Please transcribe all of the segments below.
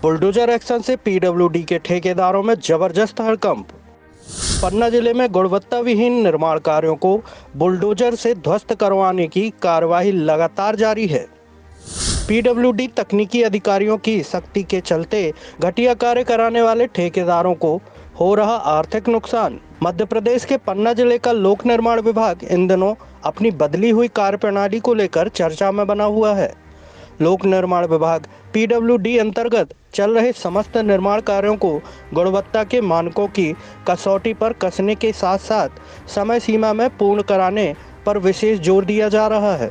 Bulldozer action से PWD के ठेकेदारों में जबरदस्त हड़कंप। पन्ना जिले में गुणवत्ता विहीन निर्माण कार्यों को बुलडोजर से ध्वस्त करवाने की कार्यवाही लगातार जारी है। पीडब्ल्यूडी तकनीकी अधिकारियों की सख्ती के चलते घटिया कार्य कराने वाले ठेकेदारों को हो रहा आर्थिक नुकसान। मध्य प्रदेश के पन्ना जिले का लोक निर्माण विभाग इन दिनों अपनी बदली हुई कार्यप्रणाली को लेकर चर्चा में बना हुआ है। लोक निर्माण विभाग पीडब्ल्यूडी अंतर्गत चल रहे समस्त निर्माण कार्यों को गुणवत्ता के मानकों की कसौटी पर कसने के साथ साथ समय सीमा में पूर्ण कराने पर विशेष जोर दिया जा रहा है।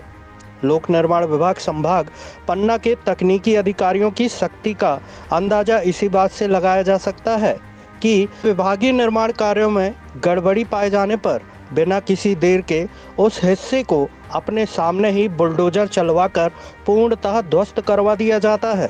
लोक निर्माण विभाग संभाग पन्ना के तकनीकी अधिकारियों की सख्ती का अंदाजा इसी बात से लगाया जा सकता है कि विभागीय निर्माण कार्यों में गड़बड़ी पाए जाने पर बिना किसी देर के उस हिस्से को अपने सामने ही बुलडोजर चलवाकर पूर्णतः ध्वस्त करवा दिया जाता है।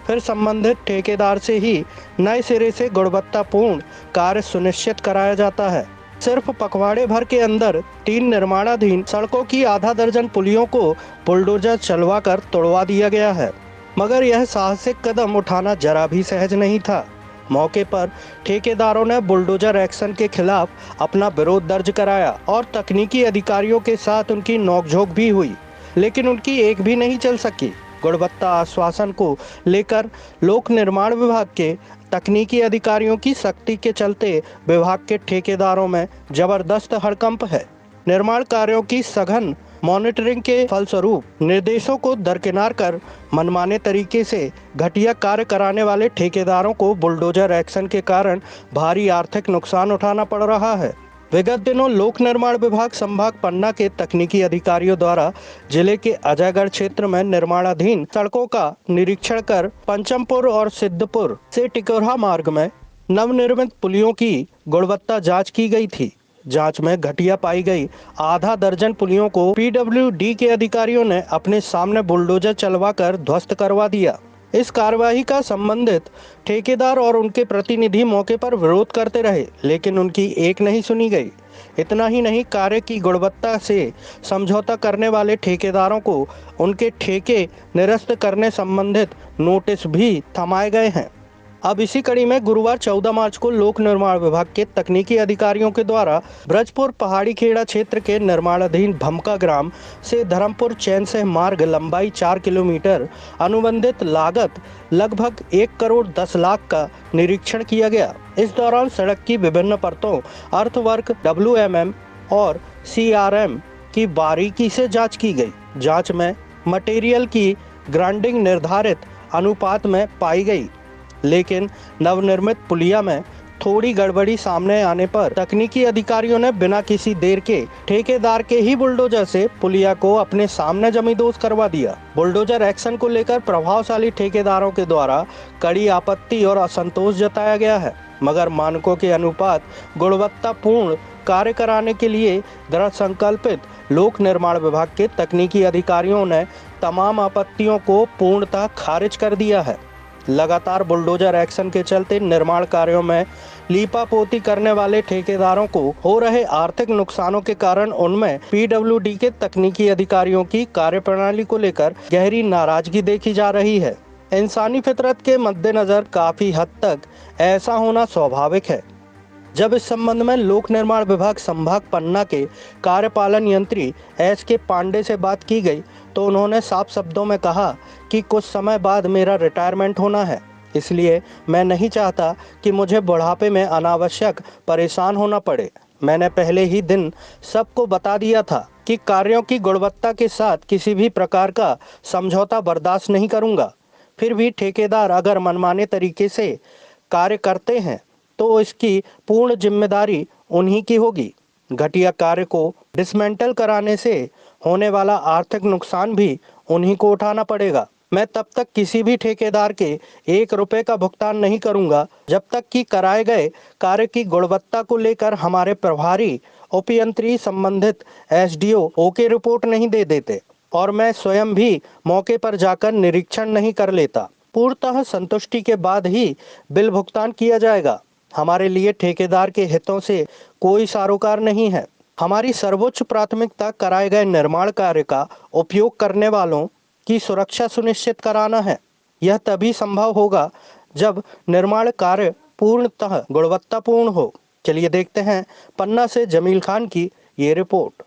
फिर संबंधित ठेकेदार से ही नए सिरे से गुणवत्तापूर्ण कार्य सुनिश्चित कराया जाता है। सिर्फ पखवाड़े भर के अंदर 3 निर्माणाधीन सड़कों की आधा दर्जन पुलियों को बुलडोजर चलवाकर तोड़वा दिया गया है। मगर यह साहसिक कदम उठाना जरा भी सहज नहीं था। मौके पर ठेकेदारों ने बुलडोजर एक्शन के खिलाफ अपना विरोध दर्ज कराया और तकनीकी अधिकारियों के साथ उनकी नोकझोंक भी हुई, लेकिन उनकी एक भी नहीं चल सकी। गुणवत्ता आश्वासन को लेकर लोक निर्माण विभाग के तकनीकी अधिकारियों की सख्ती के चलते विभाग के ठेकेदारों में जबरदस्त हड़कंप है। निर्माण कार्यों की सघन मॉनिटरिंग के फलस्वरूप निर्देशों को दरकिनार कर मनमाने तरीके से घटिया कार्य कराने वाले ठेकेदारों को बुलडोजर एक्शन के कारण भारी आर्थिक नुकसान उठाना पड़ रहा है। विगत दिनों लोक निर्माण विभाग संभाग पन्ना के तकनीकी अधिकारियों द्वारा जिले के अजयगढ़ क्षेत्र में निर्माणाधीन सड़कों का निरीक्षण कर पंचमपुर और सिद्धपुर से टिकोरा मार्ग में नवनिर्मित पुलियों की गुणवत्ता जांच की गई थी। जांच में घटिया पाई गई आधा दर्जन पुलियों को पीडब्ल्यूडी के अधिकारियों ने अपने सामने बुलडोजर चलवाकर ध्वस्त करवा दिया। इस कार्यवाही का संबंधित ठेकेदार और उनके प्रतिनिधि मौके पर विरोध करते रहे, लेकिन उनकी एक नहीं सुनी गई। इतना ही नहीं, कार्य की गुणवत्ता से समझौता करने वाले ठेकेदारों को उनके ठेके निरस्त करने संबंधित नोटिस भी थमाए गए हैं। अब इसी कड़ी में गुरुवार 14 मार्च को लोक निर्माण विभाग के तकनीकी अधिकारियों के द्वारा ब्रजपुर पहाड़ी खेड़ा क्षेत्र के निर्माणाधीन भमका ग्राम से धर्मपुर चैन से मार्ग लंबाई 4 किलोमीटर अनुबंधित लागत लगभग 1 करोड़ 10 लाख का निरीक्षण किया गया। इस दौरान सड़क की विभिन्न परतों, अर्थवर्क, WMM और CRM की बारीकी से जाँच की गई। जाँच में मटेरियल की ग्राइंडिंग निर्धारित अनुपात में पाई गई, लेकिन नवनिर्मित पुलिया में थोड़ी गड़बड़ी सामने आने पर तकनीकी अधिकारियों ने बिना किसी देर के ठेकेदार के ही बुलडोजर से पुलिया को अपने सामने जमींदोज करवा दिया। बुलडोजर एक्शन को लेकर प्रभावशाली ठेकेदारों के द्वारा कड़ी आपत्ति और असंतोष जताया गया है, मगर मानकों के अनुपात गुणवत्तापूर्ण कार्य कराने के लिए दृढ़ संकल्पित लोक निर्माण विभाग के तकनीकी अधिकारियों ने तमाम आपत्तियों को पूर्णतः खारिज कर दिया है। लगातार बुलडोजर एक्शन के चलते निर्माण कार्यों में लीपापोती करने वाले ठेकेदारों को हो रहे आर्थिक नुकसानों के कारण उनमें पीडब्ल्यूडी के तकनीकी अधिकारियों की कार्यप्रणाली को लेकर गहरी नाराजगी देखी जा रही है। इंसानी फितरत के मद्देनजर काफी हद तक ऐसा होना स्वाभाविक है। जब इस संबंध में लोक निर्माण विभाग संभाग पन्ना के कार्यपालन यंत्री SK पांडे से बात की गई तो उन्होंने साफ शब्दों में कहा कि कुछ समय बाद मेरा रिटायरमेंट होना है, इसलिए मैं नहीं चाहता कि मुझे बुढ़ापे में अनावश्यक परेशान होना पड़े। मैंने पहले ही दिन सबको बता दिया था कि कार्यों की गुणवत्ता के साथ किसी भी प्रकार का समझौता बर्दाश्त नहीं करूंगा। फिर भी ठेकेदार अगर मनमाने तरीके से कार्य करते हैं तो इसकी पूर्ण जिम्मेदारी उन्हीं की होगी। घटिया कार्य को डिसमेंटल कराने से होने वाला आर्थिक नुकसान भी उन्हीं को उठाना पड़ेगा। मैं तब तक किसी भी ठेकेदार के 1 रुपए का भुगतान नहीं करूंगा जब तक कि कराए गए कार्य की गुणवत्ता को लेकर हमारे प्रभारी उपयंत्री संबंधित SDO ओके रिपोर्ट नहीं दे देते और मैं स्वयं भी मौके पर जाकर निरीक्षण नहीं कर लेता। पूर्णतः संतुष्टि के बाद ही बिल भुगतान किया जाएगा। हमारे लिए ठेकेदार के हितों से कोई सरोकार नहीं है। हमारी सर्वोच्च प्राथमिकता कराए गए निर्माण कार्य का उपयोग करने वालों की सुरक्षा सुनिश्चित कराना है। यह तभी संभव होगा जब निर्माण कार्य पूर्णतः गुणवत्तापूर्ण हो। चलिए देखते हैं पन्ना से जमील खान की ये रिपोर्ट।